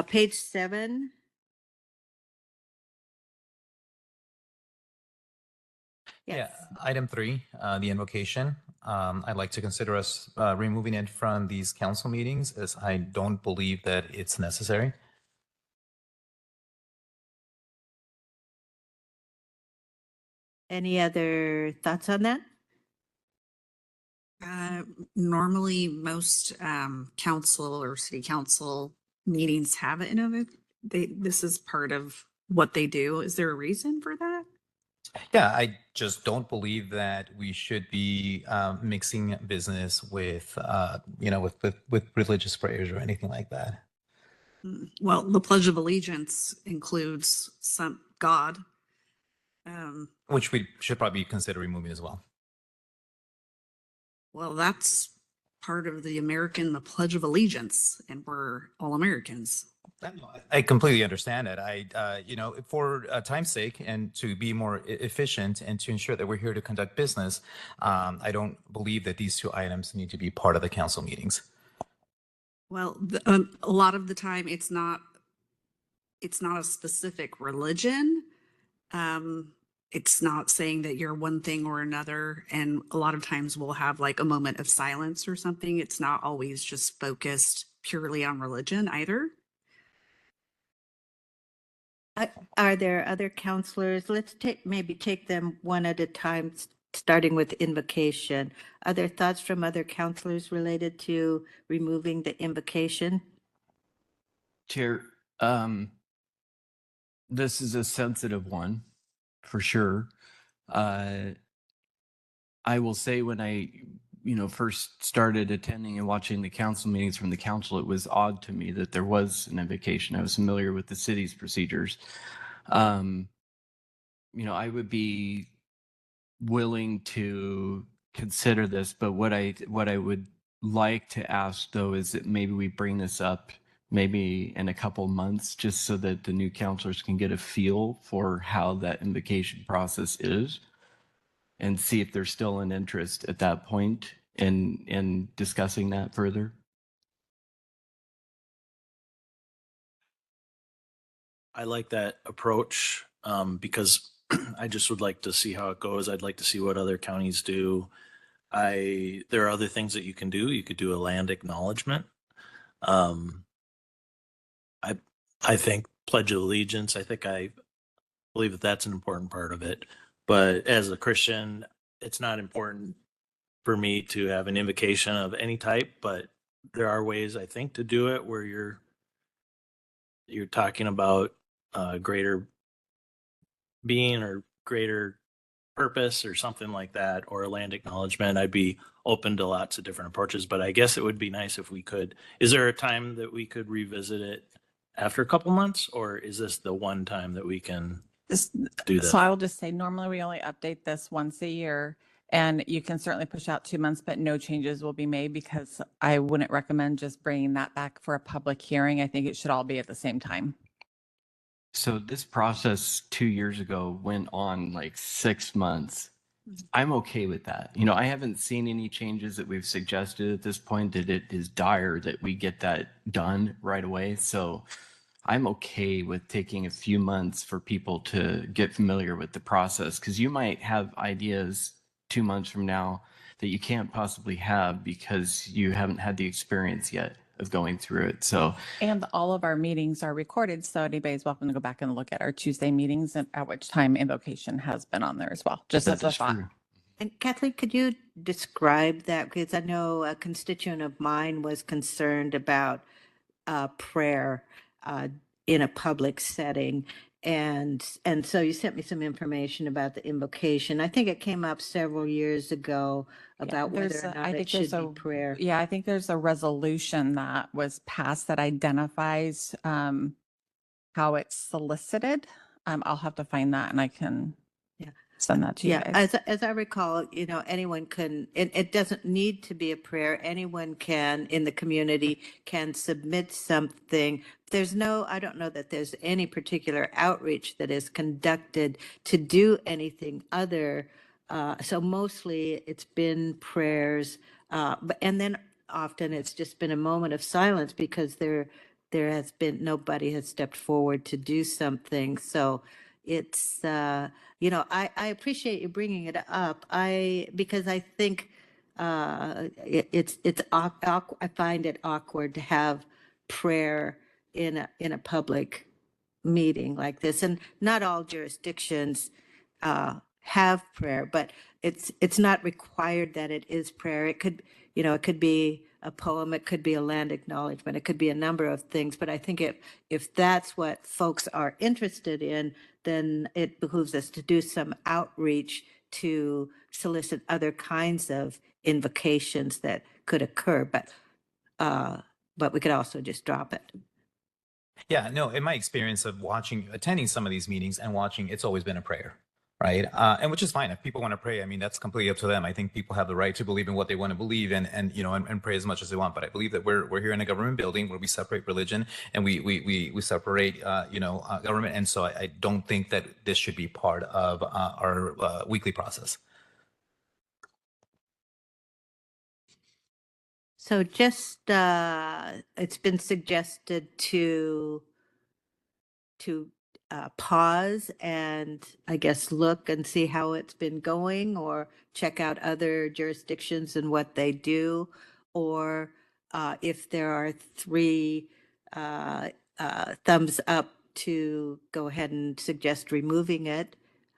Page 7. Yes. Yeah, item 3, the invocation. I'd like to consider us removing it from these council meetings, as I don't believe that it's necessary. Any other thoughts on that? Normally, most council or city council meetings have it in it. This is part of what they do. Is there a reason for that? Yeah, I just don't believe that we should be mixing business with, with religious prayers or anything like that. Well, the Pledge of Allegiance includes some God. Which we should probably consider removing as well. Well, that's part of the Pledge of Allegiance, and we're all Americans. I completely understand it. For time's sake and to be more efficient and to ensure that we're here to conduct business, I don't believe that these 2 items need to be part of the council meetings. Well, a lot of the time it's not a specific religion. It's not saying that you're one thing or another. And a lot of times we'll have like a moment of silence or something. It's not always just focused purely on religion either. Are there other counselors? Let's maybe take them one at a time, starting with invocation. Are there thoughts from other counselors related to removing the invocation? Chair, this is a sensitive one for sure. I will say when I, first started attending and watching the council meetings from the council, it was odd to me that there was an invocation. I was familiar with the city's procedures. I would be willing to consider this, but what I would like to ask though is that maybe we bring this up maybe in a couple months, just so that the new counselors can get a feel for how that invocation process is, and see if there's still an interest at that point in discussing that further. I like that approach because I just would like to see how it goes. I'd like to see what other counties do. There are other things that you can do. You could do a land acknowledgement. I think Pledge of Allegiance, I believe that that's an important part of it. But as a Christian, it's not important for me to have an invocation of any type, but there are ways I think to do it where you're talking about greater being or greater purpose or something like that, or a land acknowledgement. I'd be open to lots of different approaches, but I guess it would be nice if we could. Is there a time that we could revisit it after a couple months, or is this the one time that we can do this? So I will just say, normally we only update this once a year, and you can certainly push out 2 months, but no changes will be made, because I wouldn't recommend just bringing that back for a public hearing. I think it should all be at the same time. So this process 2 years ago went on like 6 months. I'm okay with that. I haven't seen any changes that we've suggested at this point that it is dire that we get that done right away. So I'm okay with taking a few months for people to get familiar with the process, because you might have ideas 2 months from now that you can't possibly have because you haven't had the experience yet of going through it. So, and all of our meetings are recorded, so anybody's welcome to go back and look at our Tuesday meetings, and at which time invocation has been on there as well. Just as a thought. True. And Kathleen, could you describe that? Because I know a constituent of mine was concerned about prayer in a public setting. And so you sent me some information about the invocation. I think it came up several years ago about whether or not it should be prayer. Yeah, I think there's a resolution that was passed that identifies how it's solicited. I'll have to find that, and I can send that to you guys. As I recall, anyone can, it doesn't need to be a prayer. Anyone can, in the community, can submit something. I don't know that there's any particular outreach that is conducted to do anything other. So mostly it's been prayers, and then often it's just been a moment of silence, because nobody has stepped forward to do something. So it's, I appreciate you bringing it up. Because I think I find it awkward to have prayer in a public meeting like this. And not all jurisdictions have prayer, but it's not required that it is prayer. It could be a poem, it could be a land acknowledgement, it could be a number of things. But I think if that's what folks are interested in, then it behooves us to do some outreach to solicit other kinds of invocations that could occur. But we could also just drop it. Yeah, no, in my experience of attending some of these meetings and watching, it's always been a prayer, right? And which is fine. If people want to pray, I mean, that's completely up to them. I think people have the right to believe in what they want to believe and pray as much as they want. But I believe that we're here in a government building where we separate religion and we separate, government. And so I don't think that this should be part of our weekly process. So just, it's been suggested to pause and I guess look and see how it's been going, or check out other jurisdictions and what they do, or if there are three thumbs up to go ahead and suggest removing it.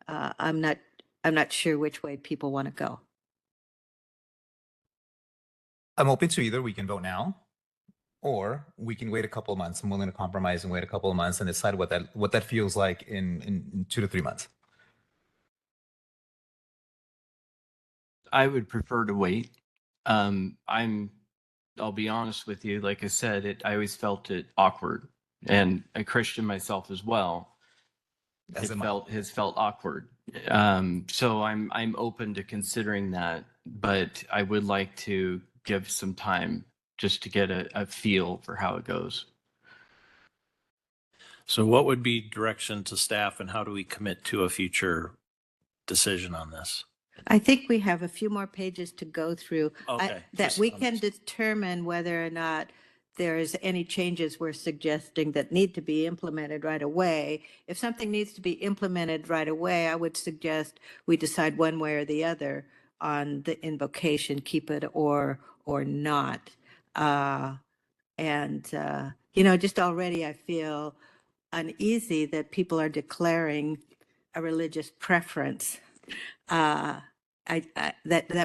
I'm not sure which way people want to go. I'm open to either. We can vote now, or we can wait a couple of months. I'm willing to compromise and wait a couple of months and decide what that feels like in 2 to 3 months. I would prefer to wait. I'll be honest with you. Like I said, I always felt it awkward, and a Christian myself as well. Has felt awkward. So I'm open to considering that, but I would like to give some time just to get a feel for how it goes. So what would be direction to staff, and how do we commit to a future decision on this? I think we have a few more pages to go through. Okay, That we can determine whether or not there's any changes we're suggesting that need to be implemented right away. If something needs to be implemented right away, I would suggest we decide one way or the other on the invocation, keep it or not. Just already I feel uneasy that people are declaring a religious preference. That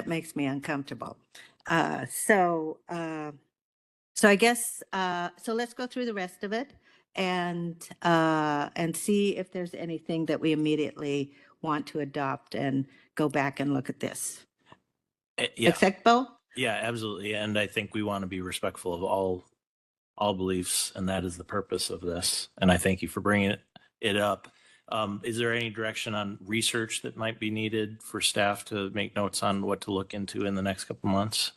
makes me uncomfortable. So I guess so. Let's go through the rest of it and see if there's anything that we immediately want to adopt and go back and look at this. Yeah. Acceptable? Yeah, absolutely. And I think we want to be respectful of all beliefs, and that is the purpose of this. And I thank you for bringing it up. Is there any direction on research that might be needed for staff to make notes on what to look into in the next couple months?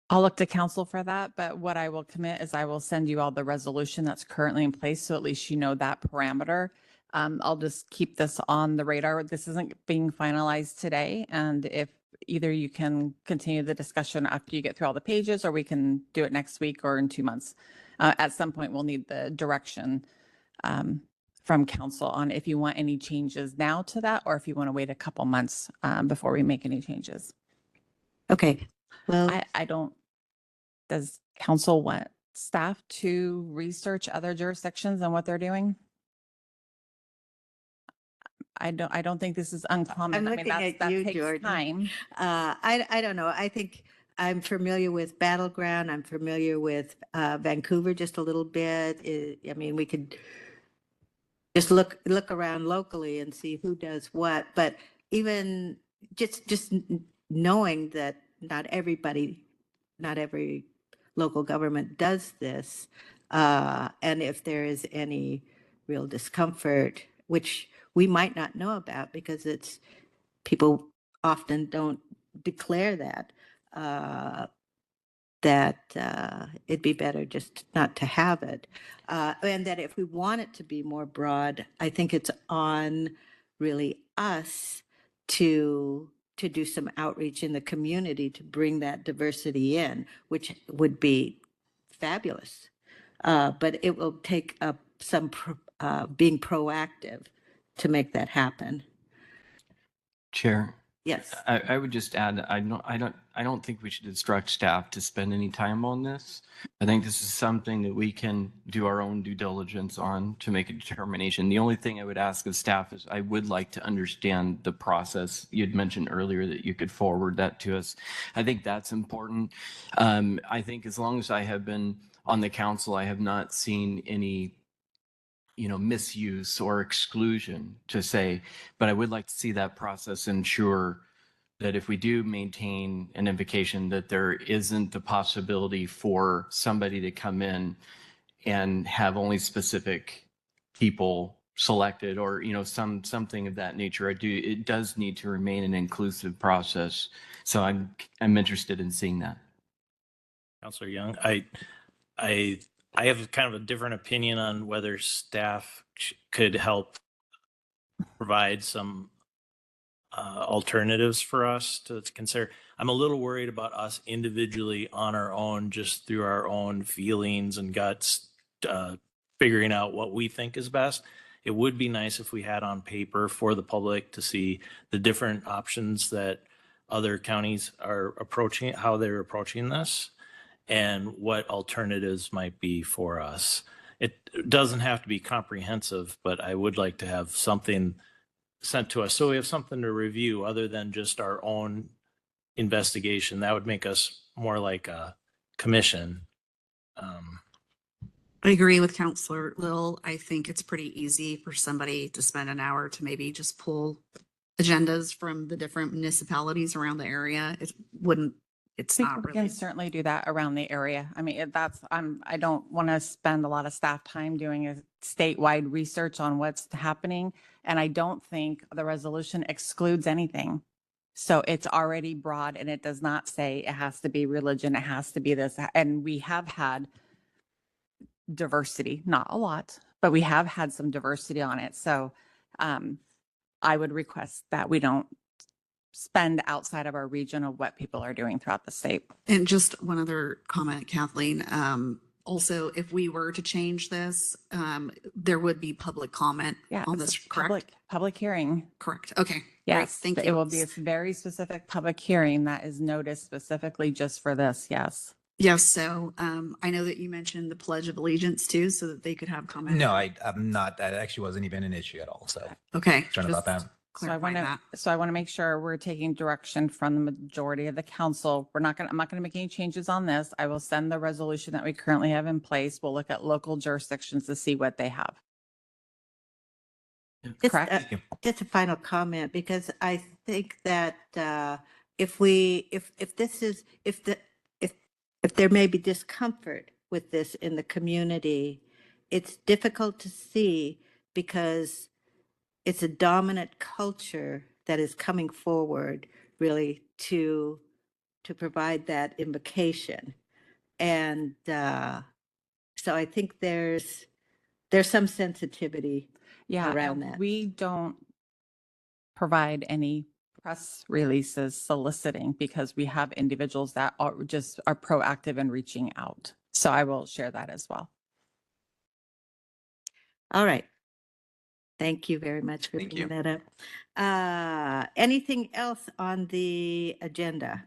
I'll look to council for that, but what I will commit is I will send you all the resolution that's currently in place, so at least you know that parameter. I'll just keep this on the radar. This isn't being finalized today, and if either you can continue the discussion after you get through all the pages, or we can do it next week or in 2 months. At some point, we'll need the direction from council on if you want any changes now to that, or if you want to wait a couple months before we make any changes. Okay. Well, I don't, does council want staff to research other jurisdictions and what they're doing? I don't think this is uncommon. I'm I mean, looking at that you, takes Jordan. time. I don't know. I think I'm familiar with Battleground. I'm familiar with Vancouver just a little bit. I mean, we could just look around locally and see who does what. But even just knowing that not every local government does this, and if there is any real discomfort, which we might not know about because people often don't declare that, it'd be better just not to have it. And that if we want it to be more broad, I think it's on really us to do some outreach in the community to bring that diversity in, which would be fabulous. But it will take some being proactive to make that happen. Chair, Yes. I would just add, I don't think we should instruct staff to spend any time on this. I think this is something that we can do our own due diligence on to make a determination. The only thing I would ask of staff is I would like to understand the process. You'd mentioned earlier that you could forward that to us. I think that's important. I think as long as I have been on the council, I have not seen any misuse or exclusion to say, but I would like to see that process ensure that if we do maintain an invocation, that there isn't the possibility for somebody to come in and have only specific people selected or, something of that nature. It does need to remain an inclusive process. So I'm interested in seeing that. Councilor Young, I have kind of a different opinion on whether staff could help provide some alternatives for us to consider. I'm a little worried about us individually on our own, just through our own feelings and guts, figuring out what we think is best. It would be nice if we had on paper for the public to see the different options that other counties are approaching, how they're approaching this, and what alternatives might be for us. It doesn't have to be comprehensive, but I would like to have something sent to us so we have something to review other than just our own investigation. That would make us more like a commission. I agree with Councilor Wil. I think it's pretty easy for somebody to spend an hour to maybe just pull agendas from the different municipalities around the area. It's We not can really. certainly do that around the area. I mean, I don't want to spend a lot of staff time doing a statewide research on what's happening. And I don't think the resolution excludes anything. So it's already broad and it does not say it has to be religion, it has to be this. And we have had diversity, not a lot, but we have had some diversity on it. So I would request that we don't spend outside of our region of what people are doing throughout the state. And just one other comment, Kathleen. Also, if we were to change this, there would be public comment Yeah, on it's this, a correct? public hearing. Correct. Okay. Great. Yes, Thank it you. will be a very specific public hearing that is noticed specifically just for this. Yes. Yes. So I know that you mentioned the Pledge of Allegiance too, so that they could have comment. No, I'm not. That actually wasn't even an issue at all. So Okay. sorry about just that. So I clarifying want that. to make sure we're taking direction from the majority of the council. I'm not going to make any changes on this. I will send the resolution that we currently have in place. We'll look at local jurisdictions to see what they have. Correct? Thank you. Just a final comment, because I think that if there may be discomfort with this in the community, it's difficult to see because it's a dominant culture that is coming forward really to provide that invocation. And so I think there's some sensitivity around and that. we don't provide any press releases soliciting because we have individuals that are proactive in reaching out. So I will share that as well. All right. Thank you very much for Thank bringing you. that up. Anything else on the agenda?